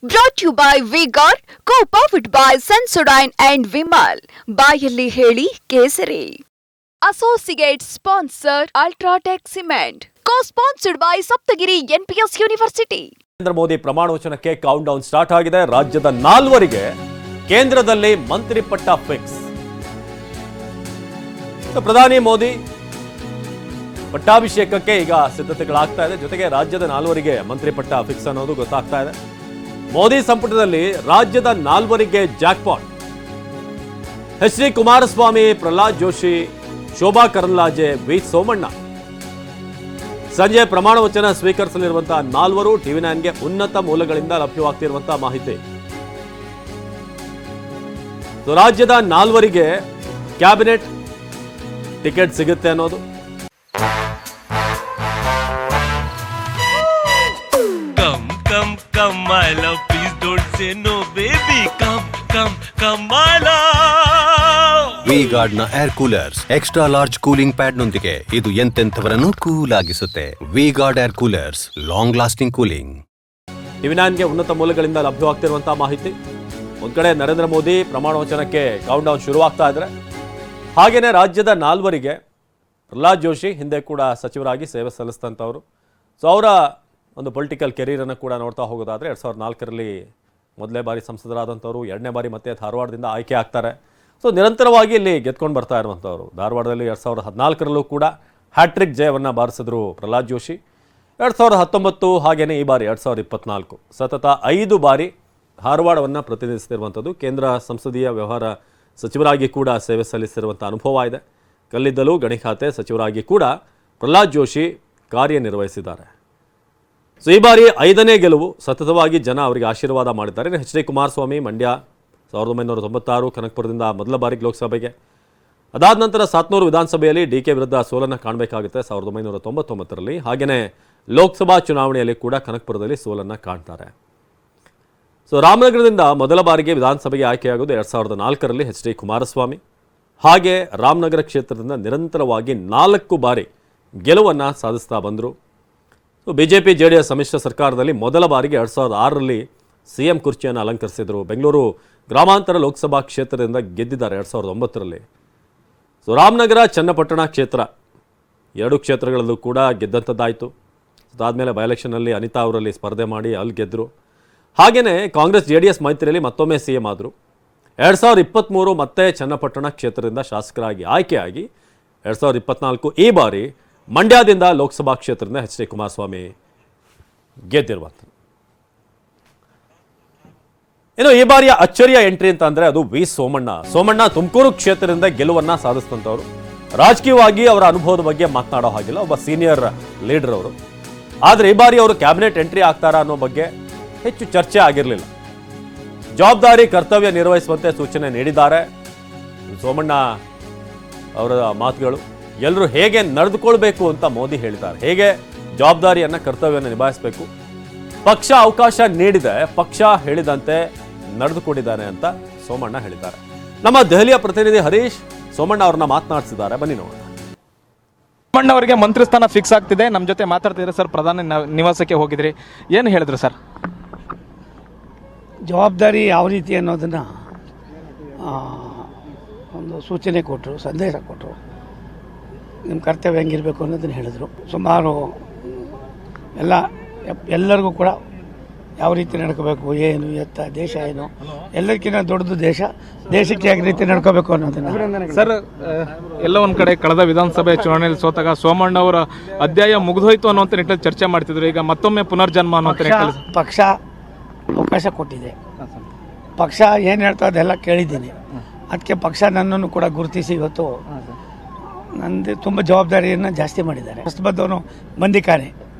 Brought to you by V-Guard, co-powered by Sensodyne and Vimal. ಬಾಯಲ್ಲಿ ಹೇಳಿ ಕೇಸರಿ. Associate sponsor Ultratech Cement. Co-sponsored by Saptagiri NPS University. Narendra Modi ಪ್ರಮಾಣ ವಚನಕ್ಕೆ count down start ಆಗಿದೆ. ರಾಜ್ಯದ 4ವರಿಗೆ ಕೇಂದ್ರದಲ್ಲಿ ಮಂತ್ರಿ ಪಟ್ಟ ಫಿಕ್ಸ್. ಪ್ರಧಾನಿ ಮೋದಿ ಪಟ್ಟಾಭಿಷೇಕಕ್ಕೆ ಈಗ ಸಿದ್ಧತೆಗಳಾಗ್ತಾ ಇದೆ. ಜೊತೆಗೆ ರಾಜ್ಯದ 4ವರಿಗೆ ಮಂತ್ರಿ ಪಟ್ಟ ಫಿಕ್ಸ್ ಅನ್ನೋದು ಗೊತ್ತಾಗ್ತಾ ಇದೆ. ಮೋದಿ ಸಂಪುಟದಲ್ಲಿ ರಾಜ್ಯದ 4ವರಿಗೆ jackpot. H D Kumaraswamy, Pralhad Joshi, Shobha Karandlaje, V Somanna. ಸಂಜೆ ಪ್ರಮಾಣ ವಚನ ಸ್ವೀಕರಿಸಲಿರುವಂತಹ 4ವರು ಟಿವಿ9ಗೆ ಉನ್ನತ ಮೂಲಗಳಿಂದ ಲಭ್ಯವಾಗ್ತಿರುವಂತಹ ಮಾಹಿತಿ. ರಾಜ್ಯದ 4ವರಿಗೆ ಕ್ಯಾಬಿನೆಟ್ ಟಿಕೆಟ್ ಸಿಗುತ್ತೆ ಅನ್ನೋದು. Come, my love, please don't say no, baby. Come, my love. V-Guard ನ air coolers extra large cooling pad ನೊಂದಿಗೆ ಇದು ಎಂತೆಂಥವರನ್ನು ಕೂಲ್ ಆಗಿಸುತ್ತೆ. V-Guard air coolers, long lasting cooling. ಟಿವಿ9ಗೆ ಉನ್ನತ ಮೂಲಗಳಿಂದ ಲಭ್ಯವಾಗ್ತಿರುವಂತಹ ಮಾಹಿತಿ. ಒಂದ್ ಕಡೆ ನರೇಂದ್ರ ಮೋದಿ ಪ್ರಮಾಣ ವಚನಕ್ಕೆ ಕೌಂಟ್ ಡೌನ್ ಶುರುವಾಗ್ತಾ ಇದ್ರೆ, ಹಾಗೇನೆ ರಾಜ್ಯದ 4ವರಿಗೆ ಪ್ರಹ್ಲಾದ್ ಜೋಶಿ ಹಿಂದೆ ಕೂಡ ಸಚಿವರಾಗಿ ಸೇವೆ ಸಲ್ಲಿಸಿದಂಥವ್ರು. ಸೊ ಅವರ ಒಂದು ಪೊಲಿಟಿಕಲ್ ಕೆರಿಯರನ್ನು ಕೂಡ ನೋಡ್ತಾ ಹೋಗೋದಾದರೆ 2004ರಲ್ಲಿ ಮೊದಲನೇ ಬಾರಿ ಸಂಸದರಾದಂಥವ್ರು, 2ನೇ ಬಾರಿ ಮತ್ತೆ ಧಾರವಾಡದಿಂದ ಆಯ್ಕೆ ಆಗ್ತಾರೆ. ಸೊ ನಿರಂತರವಾಗಿ ಇಲ್ಲಿ ಗೆದ್ಕೊಂಡು ಬರ್ತಾ ಇರುವಂಥವ್ರು. ಧಾರವಾಡದಲ್ಲಿ 2014ರಲ್ಲೂ ಕೂಡ ಹ್ಯಾಟ್ರಿಕ್ ಜಯವನ್ನು ಬಾರಿಸಿದ್ರು ಪ್ರಹ್ಲಾದ್ ಜೋಶಿ. 2019 ಹಾಗೆಯೇ ಈ ಬಾರಿ 2024 ಸತತ 5 ಬಾರಿ ಧಾರವಾಡವನ್ನು ಪ್ರತಿನಿಧಿಸ್ತಿರುವಂಥದ್ದು. ಕೇಂದ್ರ ಸಂಸದೀಯ ವ್ಯವಹಾರ ಸಚಿವರಾಗಿ ಕೂಡ ಸೇವೆ ಸಲ್ಲಿಸಿರುವಂಥ ಅನುಭವ ಇದೆ. ಕಲ್ಲಿದ್ದಲು ಗಣಿ ಖಾತೆ ಸಚಿವರಾಗಿ ಕೂಡ ಪ್ರಹ್ಲಾದ್ ಜೋಶಿ ಕಾರ್ಯನಿರ್ವಹಿಸಿದ್ದಾರೆ. ಸೊ ಈ ಬಾರಿ 5ನೇ ಗೆಲುವು. ಸತತವಾಗಿ ಜನ ಅವರಿಗೆ ಆಶೀರ್ವಾದ ಮಾಡಿದ್ದಾರೆ. ಎಚ್ ಡಿ ಕುಮಾರಸ್ವಾಮಿ ಮಂಡ್ಯ 1996 ಕನಕಪುರದಿಂದ ಮೊದಲ ಬಾರಿಗೆ ಲೋಕಸಭೆಗೆ, ಅದಾದ ನಂತರ ಸಾತ್ನೂರು ವಿಧಾನಸಭೆಯಲ್ಲಿ ಡಿ ಕೆ ವಿರುದ್ಧ ಸೋಲನ್ನು ಕಾಣಬೇಕಾಗುತ್ತೆ 1999ರಲ್ಲಿ. ಹಾಗೆಯೇ ಲೋಕಸಭಾ ಚುನಾವಣೆಯಲ್ಲಿ ಕೂಡ ಕನಕಪುರದಲ್ಲಿ ಸೋಲನ್ನು ಕಾಣ್ತಾರೆ. ಸೊ ರಾಮನಗರದಿಂದ ಮೊದಲ ಬಾರಿಗೆ ವಿಧಾನಸಭೆಗೆ ಆಯ್ಕೆಯಾಗೋದು 2004ರಲ್ಲಿ ಎಚ್ ಡಿ ಕುಮಾರಸ್ವಾಮಿ. ಹಾಗೆ ರಾಮನಗರ ಕ್ಷೇತ್ರದಿಂದ ನಿರಂತರವಾಗಿ 4 ಬಾರಿ ಗೆಲುವನ್ನು ಸಾಧಿಸ್ತಾ ಬಂದರು. ಸೊ ಬಿಜೆಪಿ ಜೆಡಿಎಸ್ ಸಮ್ಮಿಶ್ರ ಸರ್ಕಾರದಲ್ಲಿ ಮೊದಲ ಬಾರಿಗೆ 2006ರಲ್ಲಿ CM ಕುರ್ಚಿಯನ್ನು ಅಲಂಕರಿಸಿದರು. ಬೆಂಗಳೂರು ಗ್ರಾಮಾಂತರ ಲೋಕಸಭಾ ಕ್ಷೇತ್ರದಿಂದ ಗೆದ್ದಿದ್ದಾರೆ 2009ರಲ್ಲಿ. ಸೊ ರಾಮನಗರ, ಚನ್ನಪಟ್ಟಣ ಕ್ಷೇತ್ರ 2 ಕ್ಷೇತ್ರಗಳಲ್ಲೂ ಕೂಡ ಗೆದ್ದಂಥದ್ದಾಯಿತು. ಅದಾದಮೇಲೆ ಬೈ ಎಲೆಕ್ಷನ್ನಲ್ಲಿ ಅನಿತಾ ಅವರಲ್ಲಿ ಸ್ಪರ್ಧೆ ಮಾಡಿ ಅಲ್ಲಿ ಗೆದ್ದರು. ಹಾಗೆಯೇ ಕಾಂಗ್ರೆಸ್ JDS ಮೈತ್ರಿಯಲ್ಲಿ ಮತ್ತೊಮ್ಮೆ CM ಆದರು. 2023 ಮತ್ತೆ ಚನ್ನಪಟ್ಟಣ ಕ್ಷೇತ್ರದಿಂದ ಶಾಸಕರಾಗಿ ಆಯ್ಕೆಯಾಗಿ 2024 ಈ ಬಾರಿ ಮಂಡ್ಯದಿಂದ ಲೋಕಸಭಾ ಕ್ಷೇತ್ರದಿಂದ ಎಚ್ ಡಿ ಕುಮಾರಸ್ವಾಮಿ ಗೆದ್ದಿರುವಂಥದ್ದು. ಇನ್ನು ಈ ಬಾರಿಯ ಅಚ್ಚರಿಯ ಎಂಟ್ರಿ ಅಂತ ಅಂದರೆ ಅದು ವಿ ಸೋಮಣ್ಣ ತುಮಕೂರು ಕ್ಷೇತ್ರದಿಂದ ಗೆಲುವನ್ನು ಸಾಧಿಸಿದಂಥವ್ರು. ರಾಜಕೀಯವಾಗಿ ಅವರ ಅನುಭವದ ಬಗ್ಗೆ ಮಾತನಾಡೋ ಹಾಗಿಲ್ಲ, ಒಬ್ಬ ಸೀನಿಯರ್ ಲೀಡರ್ ಅವರು. ಆದರೆ ಈ ಬಾರಿ ಅವರು ಕ್ಯಾಬಿನೆಟ್ ಎಂಟ್ರಿ ಆಗ್ತಾರಾ ಅನ್ನೋ ಬಗ್ಗೆ ಹೆಚ್ಚು ಚರ್ಚೆ ಆಗಿರಲಿಲ್ಲ. ಜವಾಬ್ದಾರಿ ಕರ್ತವ್ಯ ನಿರ್ವಹಿಸುವಂತೆ ಸೂಚನೆ ನೀಡಿದ್ದಾರೆ ಸೋಮಣ್ಣ ಅವರ ಮಾತುಗಳು. ಎಲ್ಲರೂ ಹೇಗೆ ನಡೆದುಕೊಳ್ಬೇಕು ಅಂತ ಮೋದಿ ಹೇಳಿದ್ದಾರೆ. ಹೇಗೆ ಜವಾಬ್ದಾರಿಯನ್ನು ಕರ್ತವ್ಯವನ್ನು ನಿಭಾಯಿಸಬೇಕು, ಪಕ್ಷ ಅವಕಾಶ ನೀಡಿದೆ, ಪಕ್ಷ ಹೇಳಿದಂತೆ ನಡೆದುಕೊಂಡಿದ್ದಾನೆ ಅಂತ ಸೋಮಣ್ಣ ಹೇಳಿದ್ದಾರೆ. ನಮ್ಮ ದೆಹಲಿಯ ಪ್ರತಿನಿಧಿ ಹರೀಶ್ ಸೋಮಣ್ಣ ಅವ್ರನ್ನ ಮಾತನಾಡಿಸಿದ್ದಾರೆ, ಬನ್ನಿ ನೋಡೋಣ. ಸೋಮಣ್ಣ ಅವರಿಗೆ ಮಂತ್ರಿ ಸ್ಥಾನ ಫಿಕ್ಸ್ ಆಗ್ತಿದೆ. ನಮ್ಮ ಜೊತೆ ಮಾತಾಡ್ತಿದ್ರೆ ಸರ್, ಪ್ರಧಾನಿ ನಿವಾಸಕ್ಕೆ ಹೋಗಿದ್ರಿ, ಏನು ಹೇಳಿದ್ರು ಸರ್? ಜವಾಬ್ದಾರಿ ಯಾವ ರೀತಿ ಅನ್ನೋದನ್ನು ಒಂದು ಸೂಚನೆ ಕೊಟ್ಟರು, ಸಂದೇಶ ಕೊಟ್ಟರು. ನಿಮ್ಮ ಕರ್ತವ್ಯ ಹೆಂಗಿರಬೇಕು ಅನ್ನೋದನ್ನು ಹೇಳಿದರು. ಸುಮಾರು ಎಲ್ಲರಿಗೂ ಕೂಡ ಯಾವ ರೀತಿ ನಡ್ಕೋಬೇಕು, ಏನು ಎತ್ತ, ದೇಶ ಏನು, ಎಲ್ಲರಿಗಿಂತ ದೊಡ್ಡದು ದೇಶಕ್ಕೆ ಯಾವ ರೀತಿ ನಡ್ಕೋಬೇಕು ಅನ್ನೋದನ್ನು ಸರ್. ಎಲ್ಲ ಒಂದು ಕಡೆ ಕಳೆದ ವಿಧಾನಸಭೆ ಚುನಾವಣೆಯಲ್ಲಿ ಸೋತಾಗ ಸೋಮಣ್ಣ ಅವರ ಅಧ್ಯಾಯ ಮುಗಿದೋಯ್ತು ಅನ್ನುವಂಥ ನಿಟ್ಟಿನಲ್ಲಿ ಚರ್ಚೆ ಮಾಡ್ತಿದ್ರು. ಈಗ ಮತ್ತೊಮ್ಮೆ ಪುನರ್ಜನ್ಮ ಅನ್ನುವಂಥ ನಿಟ್ಟಿನಲ್ಲಿ ಪಕ್ಷ ಅವಕಾಶ ಕೊಟ್ಟಿದೆ. ಪಕ್ಷ ಏನು ಹೇಳ್ತಾ ಅದೆಲ್ಲ ಕೇಳಿದ್ದೀನಿ. ಅದಕ್ಕೆ ಪಕ್ಷ ನನ್ನನ್ನು ಕೂಡ ಗುರುತಿಸಿ ಇವತ್ತು ನಂದು ತುಂಬ ಜವಾಬ್ದಾರಿಯನ್ನು ಜಾಸ್ತಿ ಮಾಡಿದ್ದಾರೆ. ಫಸ್ಟ್ ಬಂದವನು ಬಂದಿಕಾನೆ,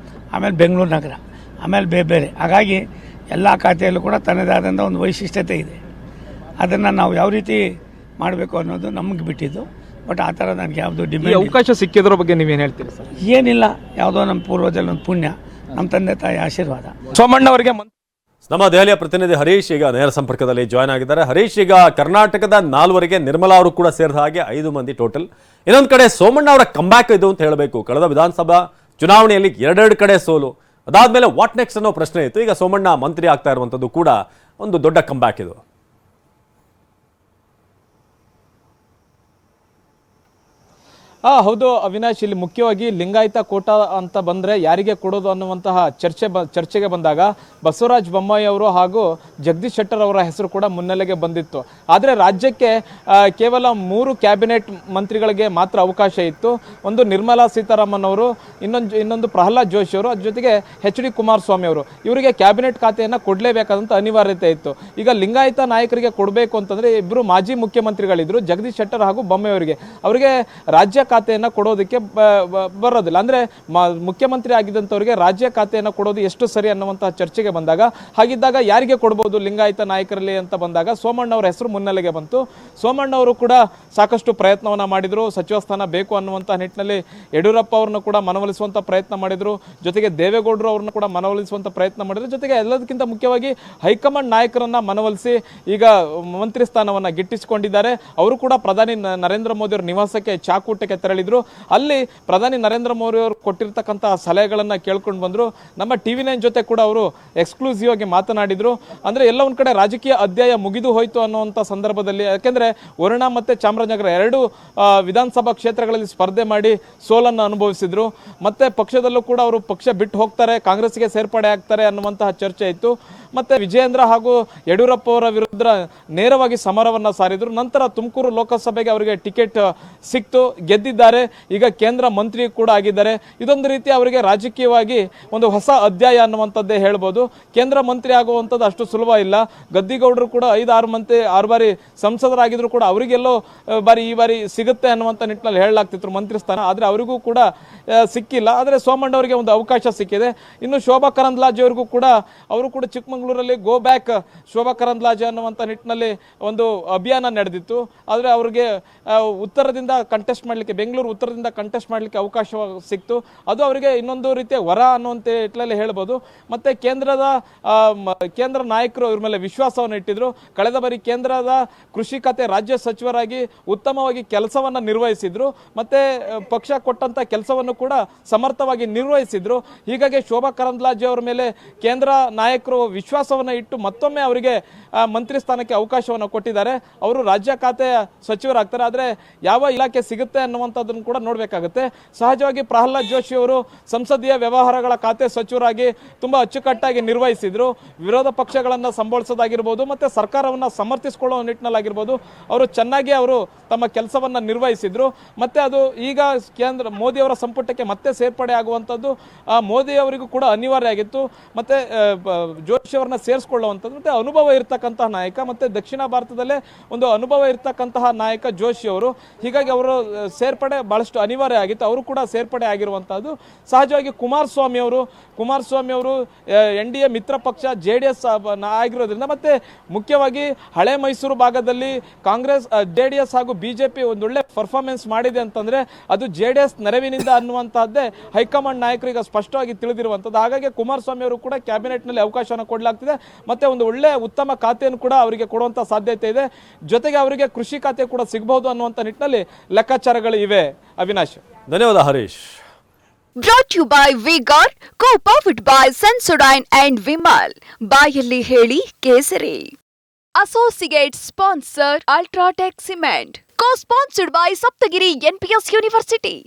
ಆಮೇಲೆ ಬೆಂಗಳೂರು ನಗರ, ಆಮೇಲೆ ಬೇರೆ. ಹಾಗಾಗಿ ಎಲ್ಲ ಖಾತೆಯಲ್ಲೂ ಕೂಡ ತನ್ನದೇ ಆದಂಥ ಒಂದು ವೈಶಿಷ್ಟ್ಯತೆ ಇದೆ. ಅದನ್ನು ನಾವು ಯಾವ ರೀತಿ ಮಾಡಬೇಕು ಅನ್ನೋದು ನಮಗೆ ಬಿಟ್ಟಿದ್ದು. ಬಟ್ ಆ ಥರ ನನಗೆ ಯಾವುದು ಡಿಮ್ಯಾಂಡ್ ಅವಕಾಶ ಸಿಕ್ಕಿದ್ರ ಬಗ್ಗೆ ನೀವೇನು ಹೇಳ್ತೀರಿ ಸರ್? ಏನಿಲ್ಲ, ಯಾವುದೋ ನಮ್ಮ ಪೂರ್ವಜರಲ್ಲಿ ಒಂದು ಪುಣ್ಯ, ನಮ್ಮ ತಂದೆ ತಾಯಿ ಆಶೀರ್ವಾದ. ಸೋಮಣ್ಣ ಅವರಿಗೆ ನಮ್ಮ ದೆಹಲಿಯ ಪ್ರತಿನಿಧಿ ಹರೀಶ್ ಈಗ ನೇರ ಸಂಪರ್ಕದಲ್ಲಿ ಜಾಯ್ನ್ ಆಗಿದ್ದಾರೆ. ಹರೀಶ್, ಈಗ ಕರ್ನಾಟಕದ 4ವರಿಗೆ ನಿರ್ಮಲಾ ಅವರು ಕೂಡ ಸೇರಿದ ಹಾಗೆ 5 ಮಂದಿ ಟೋಟಲ್. ಇನ್ನೊಂದು ಕಡೆ ಸೋಮಣ್ಣ ಅವರ ಕಂಬ್ಯಾಕ್ ಇದು ಅಂತ ಹೇಳಬೇಕು. ಕಳೆದ ವಿಧಾನಸಭಾ ಚುನಾವಣೆಯಲ್ಲಿ 2 ಕಡೆ ಸೋಲು, ಅದಾದ್ಮೇಲೆ ವಾಟ್ ನೆಕ್ಸ್ಟ್ ಅನ್ನೋ ಪ್ರಶ್ನೆ ಇತ್ತು. ಈಗ ಸೋಮಣ್ಣ ಮಂತ್ರಿ ಆಗ್ತಾ ಇರುವಂಥದ್ದು ಕೂಡ ಒಂದು ದೊಡ್ಡ ಕಂಬ್ಯಾಕ್ ಇದು. ಹೌದು ಅವಿನಾಶ್, ಇಲ್ಲಿ ಮುಖ್ಯವಾಗಿ ಲಿಂಗಾಯತ ಕೋಟಾ ಅಂತ ಬಂದರೆ ಯಾರಿಗೆ ಕೊಡೋದು ಅನ್ನುವಂತಹ ಚರ್ಚೆಗೆ ಬಂದಾಗ ಬಸವರಾಜ ಬೊಮ್ಮಾಯಿ ಅವರು ಹಾಗೂ ಜಗದೀಶ್ ಶೆಟ್ಟರ್ ಅವರ ಹೆಸರು ಕೂಡ ಮುನ್ನೆಲೆಗೆ ಬಂದಿತ್ತು. ಆದರೆ ರಾಜ್ಯಕ್ಕೆ ಕೇವಲ 3 ಕ್ಯಾಬಿನೆಟ್ ಮಂತ್ರಿಗಳಿಗೆ ಮಾತ್ರ ಅವಕಾಶ ಇತ್ತು. ಒಂದು ನಿರ್ಮಲಾ ಸೀತಾರಾಮನ್ ಅವರು, ಇನ್ನೊಂದು ಪ್ರಹ್ಲಾದ್ ಜೋಶಿ ಅವರು, ಅದ್ರ ಜೊತೆಗೆ HD ಕುಮಾರಸ್ವಾಮಿ ಅವರು. ಇವರಿಗೆ ಕ್ಯಾಬಿನೆಟ್ ಖಾತೆಯನ್ನು ಕೊಡಲೇಬೇಕಾದಂಥ ಅನಿವಾರ್ಯತೆ ಇತ್ತು. ಈಗ ಲಿಂಗಾಯತ ನಾಯಕರಿಗೆ ಕೊಡಬೇಕು ಅಂತಂದರೆ ಇಬ್ಬರು ಮಾಜಿ ಮುಖ್ಯಮಂತ್ರಿಗಳಿದ್ರು, ಜಗದೀಶ್ ಶೆಟ್ಟರ್ ಹಾಗೂ ಬೊಮ್ಮಾಯಿ ಅವರಿಗೆ ರಾಜ್ಯ ಖಾತೆಯನ್ನು ಕೊಡೋದಕ್ಕೆ ಬರೋದಿಲ್ಲ. ಅಂದರೆ ಮುಖ್ಯಮಂತ್ರಿ ಆಗಿದ್ದಂಥವ್ರಿಗೆ ರಾಜ್ಯ ಖಾತೆಯನ್ನು ಕೊಡೋದು ಎಷ್ಟು ಸರಿ ಅನ್ನುವಂತಹ ಚರ್ಚೆಗೆ ಬಂದಾಗ, ಹಾಗಿದ್ದಾಗ ಯಾರಿಗೆ ಕೊಡ್ಬೋದು ಲಿಂಗಾಯತ ನಾಯಕರಲ್ಲಿ ಅಂತ ಬಂದಾಗ ಸೋಮಣ್ಣ ಅವರ ಹೆಸರು ಮುನ್ನೆಲೆಗೆ ಬಂತು. ಸೋಮಣ್ಣ ಅವರು ಕೂಡ ಸಾಕಷ್ಟು ಪ್ರಯತ್ನವನ್ನು ಮಾಡಿದರು. ಸಚಿವ ಸ್ಥಾನ ಬೇಕು ಅನ್ನುವಂಥ ನಿಟ್ಟಿನಲ್ಲಿ ಯಡಿಯೂರಪ್ಪ ಅವ್ರನ್ನ ಕೂಡ ಮನವೊಲಿಸುವಂಥ ಪ್ರಯತ್ನ ಮಾಡಿದರು. ಜೊತೆಗೆ ದೇವೇಗೌಡರು ಅವ್ರನ್ನ ಕೂಡ ಮನವೊಲಿಸುವಂಥ ಪ್ರಯತ್ನ ಮಾಡಿದರು. ಜೊತೆಗೆ ಎಲ್ಲದಕ್ಕಿಂತ ಮುಖ್ಯವಾಗಿ ಹೈಕಮಾಂಡ್ ನಾಯಕರನ್ನ ಮನವೊಲಿಸಿ ಈಗ ಮಂತ್ರಿ ಸ್ಥಾನವನ್ನು ಗಿಟ್ಟಿಸಿಕೊಂಡಿದ್ದಾರೆ. ಅವರು ಕೂಡ ಪ್ರಧಾನಿ ನರೇಂದ್ರ ಮೋದಿ ಅವರ ನಿವಾಸಕ್ಕೆ ಚಾಕೂಟಕ್ಕೆ ತೆರಳಿದ್ರು. ಅಲ್ಲಿ ಪ್ರಧಾನಿ ನರೇಂದ್ರ ಮೋದಿ ಅವರು ಕೊಟ್ಟಿರ್ತಕ್ಕಂತಹ ಸಲಹೆಗಳನ್ನು ಕೇಳ್ಕೊಂಡು ಬಂದರು. ನಮ್ಮ TV9 ಜೊತೆ ಕೂಡ ಅವರು ಎಕ್ಸ್ಕ್ಲೂಸಿವ್ ಆಗಿ ಮಾತನಾಡಿದರು. ಅಂದರೆ ಎಲ್ಲ ಒಂದು ಕಡೆ ರಾಜಕೀಯ ಅಧ್ಯಾಯ ಮುಗಿದು ಹೋಯಿತು ಅನ್ನುವಂಥ ಸಂದರ್ಭದಲ್ಲಿ, ಯಾಕೆಂದರೆ ವರುಣ ಮತ್ತು ಚಾಮರಾಜನಗರ 2 ವಿಧಾನಸಭಾ ಕ್ಷೇತ್ರಗಳಲ್ಲಿ ಸ್ಪರ್ಧೆ ಮಾಡಿ ಸೋಲನ್ನು ಅನುಭವಿಸಿದ್ರು. ಮತ್ತೆ ಪಕ್ಷದಲ್ಲೂ ಕೂಡ ಅವರು ಪಕ್ಷ ಬಿಟ್ಟು ಹೋಗ್ತಾರೆ, ಕಾಂಗ್ರೆಸ್ಗೆ ಸೇರ್ಪಡೆ ಆಗ್ತಾರೆ ಅನ್ನುವಂತಹ ಚರ್ಚೆ ಇತ್ತು. ಮತ್ತೆ ವಿಜಯೇಂದ್ರ ಹಾಗೂ ಯಡಿಯೂರಪ್ಪ ಅವರ ವಿರುದ್ಧ ನೇರವಾಗಿ ಸಮರವನ್ನು ಸಾರಿದ್ರು. ನಂತರ ತುಮಕೂರು ಲೋಕಸಭೆಗೆ ಅವರಿಗೆ ಟಿಕೆಟ್ ಸಿಕ್ತು, ಗೆದ್ದಿದ್ದಾರೆ. ಈಗ ಕೇಂದ್ರ ಮಂತ್ರಿ ಕೂಡ ಆಗಿದ್ದಾರೆ. ಇದೊಂದು ರೀತಿ ಅವರಿಗೆ ರಾಜಕೀಯವಾಗಿ ಒಂದು ಹೊಸ ಅಧ್ಯಾಯ ಅನ್ನುವಂಥದ್ದೇ ಹೇಳ್ಬೋದು. ಕೇಂದ್ರ ಮಂತ್ರಿ ಆಗುವಂಥದ್ದು ಅಷ್ಟು ಸುಲಭ ಇಲ್ಲ. ಗದ್ದಿಗೌಡರು ಕೂಡ 5-6 ಬಾರಿ ಸಂಸದರಾಗಿದ್ರು ಕೂಡ ಅವರಿಗೆಲ್ಲೋ ಈ ಬಾರಿ ಸಿಗುತ್ತೆ ಅನ್ನುವಂಥ ನಿಟ್ಟಿನಲ್ಲಿ ಹೇಳಲಾಗ್ತಿತ್ತು ಮಂತ್ರಿ ಸ್ಥಾನ. ಆದರೆ ಅವರಿಗೂ ಕೂಡ ಸಿಕ್ಕಿಲ್ಲ. ಆದರೆ ಸೋಮಣ್ಣ ಅವರಿಗೆ ಒಂದು ಅವಕಾಶ ಸಿಕ್ಕಿದೆ. ಇನ್ನು ಶೋಭಾ ಕರಂದ್ಲಾಜೆ ಅವರಿಗೂ ಕೂಡ, ಅವರು ಕೂಡ ಚಿಕ್ಕಮಗಳೂರಲ್ಲಿ ಗೋ ಬ್ಯಾಕ್ ಶೋಭಾ ಕರಂದ್ಲಾಜೆ ಅನ್ನುವಂಥ ನಿಟ್ಟಿನಲ್ಲಿ ಒಂದು ಅಭಿಯಾನ ನಡೆದಿತ್ತು. ಆದರೆ ಅವರಿಗೆ ಉತ್ತರದಿಂದ ಕಂಟೆಸ್ಟ್ ಮಾಡಲಿಕ್ಕೆ, ಬೆಂಗಳೂರು ಉತ್ತರದಿಂದ ಕಂಟೆಸ್ಟ್ ಮಾಡಲಿಕ್ಕೆ ಅವಕಾಶ ಸಿಕ್ತು. ಅದು ಅವರಿಗೆ ಇನ್ನೊಂದು ರೀತಿಯ ವರ ಅನ್ನುವಂಥ ನಿಟ್ಟಿನಲ್ಲಿ ಹೇಳ್ಬೋದು. ಮತ್ತು ಕೇಂದ್ರ ನಾಯಕರು ಇವ್ರ ಮೇಲೆ ವಿಶ್ವಾಸವನ್ನು ಇಟ್ಟಿದ್ರು. ಕಳೆದ ಬಾರಿ ಕೇಂದ್ರದ ಕೃಷಿ ಖಾತೆ ರಾಜ್ಯ ಸಚಿವರಾಗಿ ಉತ್ತಮವಾಗಿ ಕೆಲಸವನ್ನು ನಿರ್ವಹಿಸಿದ್ರು. ಮತ್ತು ಪಕ್ಷ ಕೊಟ್ಟಂಥ ಕೆಲಸವನ್ನು ಕೂಡ ಸಮರ್ಥವಾಗಿ ನಿರ್ವಹಿಸಿದ್ರು. ಹೀಗಾಗಿ ಶೋಭಾ ಕರಂದ್ಲಾಜೆ ಅವರ ಮೇಲೆ ಕೇಂದ್ರ ನಾಯಕರು ವಿಶ್ವಾಸವನ್ನು ಇಟ್ಟು ಮತ್ತೊಮ್ಮೆ ಅವರಿಗೆ ಮಂತ್ರಿ ಸ್ಥಾನಕ್ಕೆ ಅವಕಾಶವನ್ನು ಕೊಟ್ಟಿದ್ದಾರೆ. ಅವರು ರಾಜ್ಯ ಖಾತೆಯ ಸಚಿವರಾಗ್ತಾರೆ. ಆದರೆ ಯಾವ ಇಲಾಖೆ ಸಿಗುತ್ತೆ ಅನ್ನುವಂಥದ್ದನ್ನು ಕೂಡ ನೋಡಬೇಕಾಗುತ್ತೆ. ಸಹಜವಾಗಿ ಪ್ರಹ್ಲಾದ್ ಜೋಶಿ ಅವರು ಸಂಸದೀಯ ವ್ಯವಹಾರಗಳ ಖಾತೆ ಸಚಿವರಾಗಿ ತುಂಬ ಅಚ್ಚುಕಟ್ಟಾಗಿ ನಿರ್ವಹಿಸಿದ್ರು. ವಿರೋಧ ಪಕ್ಷಗಳನ್ನು ಸಂಬೋಳಿಸೋದಾಗಿರ್ಬೋದು ಮತ್ತು ಸರ್ಕಾರವನ್ನು ಸಮರ್ಥಿಸಿಕೊಳ್ಳುವ ನಿಟ್ಟಿನಲ್ಲಾಗಿರ್ಬೋದು ಅವರು ಚೆನ್ನಾಗಿ ತಮ್ಮ ಕೆಲಸವನ್ನು ನಿರ್ವಹಿಸಿದ್ರು. ಮತ್ತು ಅದು ಈಗ ಮೋದಿಯವರ ಸಂಪುಟಕ್ಕೆ ಮತ್ತೆ ಸೇರ್ಪಡೆ ಆಗುವಂಥದ್ದು ಮೋದಿ ಅವರಿಗೂ ಕೂಡ ಅನಿವಾರ್ಯ ಆಗಿತ್ತು. ಮತ್ತು ಜೋಶಿ ಅವರನ್ನ ಸೇರಿಸ್ಕೊಳ್ಳುವಂಥದ್ದು ಮತ್ತು ಅನುಭವ ಇರತಕ್ಕಂತಹ ನಾಯಕ, ಮತ್ತು ದಕ್ಷಿಣ ಭಾರತದಲ್ಲೇ ಒಂದು ಅನುಭವ ಇರತಕ್ಕಂತಹ ನಾಯಕ ಜೋಶಿ ಅವರು. ಹೀಗಾಗಿ ಅವರು ಸೇರ್ಪಡೆ ಬಹಳಷ್ಟು ಅನಿವಾರ್ಯ ಆಗಿತ್ತು. ಅವರು ಕೂಡ ಸೇರ್ಪಡೆ ಆಗಿರುವಂಥದ್ದು. ಸಹಜವಾಗಿ ಕುಮಾರಸ್ವಾಮಿ ಅವರು NDA ಮಿತ್ರ ಪಕ್ಷ JDS ಆಗಿರೋದ್ರಿಂದ, ಮತ್ತು ಮುಖ್ಯವಾಗಿ ಹಳೆ ಮೈಸೂರು ಭಾಗದಲ್ಲಿ ಕಾಂಗ್ರೆಸ್ JDS ಹಾಗೂ BJP ಒಂದೊಳ್ಳೆ ಪರ್ಫಾರ್ಮೆನ್ಸ್ ಮಾಡಿದೆ ಅಂತಂದರೆ ಅದು JDS ನೆರವಿನಿಂದ ಅನ್ನುವಂಥದ್ದೇ ಹೈಕಮಾಂಡ್ ನಾಯಕರಿಗೆ ಸ್ಪಷ್ಟವಾಗಿ ತಿಳಿದಿರುವಂಥದ್ದು. ಹಾಗಾಗಿ ಕುಮಾರಸ್ವಾಮಿ ಅವರು ಕೂಡ ಕ್ಯಾಬಿನೆಟ್ನಲ್ಲಿ ಅವಕಾಶವನ್ನು ಕೊಡಲಾಗ್ತಿದೆ. ಮತ್ತು ಒಂದು ಒಳ್ಳೆ ಉತ್ತಮ ಖಾತೆಯನ್ನು ಕೂಡ ಅವರಿಗೆ ಕೊಡುವಂಥ ಸಾಧ್ಯತೆ ಇದೆ. ಜೊತೆಗೆ ಅವರಿಗೆ ಕೃಷಿ ಖಾತೆ ಕೂಡ ಸಿಗಬಹುದು ಅನ್ನುವಂಥ ನಿಟ್ಟಿನಲ್ಲಿ ಲೆಕ್ಕಾಚಾರಗಳು ಇವೆ. ಅವಿನಾಶ್, ಧನ್ಯವಾದ Harish. Brought you by V-Guard, co-powered by Sensodyne and Vimal. ಬಾಯಲ್ಲಿ ಹೇಳಿ ಕೇಸರಿ. Associate sponsor Ultratech Cement. Co-sponsored by Saptagiri NPS University.